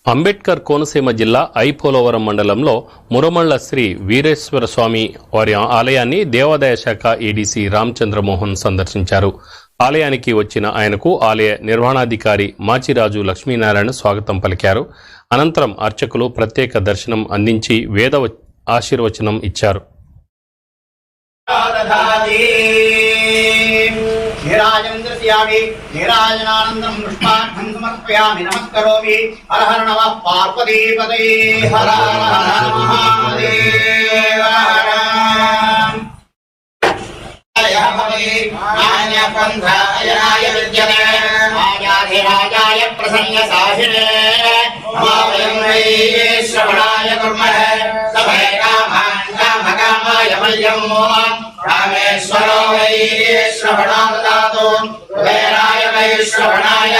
అంబేద్కర్ కోనసీమ జిల్లా ఐపోలవరం మండలంలో మురమళ్ల శ్రీ వీరేశ్వర స్వామి వారి ఆలయాన్ని దేవాదాయ శాఖ ఏడీసీ రామచంద్రమోహన్ సందర్శించారు. ఆలయానికి వచ్చిన ఆయనకు ఆలయ నిర్వహణాధికారి మాచిరాజు లక్ష్మీనారాయణ స్వాగతం పలికారు. అనంతరం అర్చకులు ప్రత్యేక దర్శనం అందించి వేద ఆశీర్వచనం ఇచ్చారు. नीराजन्द्रस्यामि नीराजनानन्दं पुष्पार्घं समर्पयामि नमस्करोमि हर हर नमः पार्वतीपतये हर हर महादेव यः भवति नान्यपन्थाय विद्यते राजाधिराजाय प्रसन्नसाहिने वयं वै श्रवणाय कुर्मः सभे कामान् कामकामाय मह्यं रामेश्वरो वै श्रवणा ददातु कुबेराय वै श्रवणाय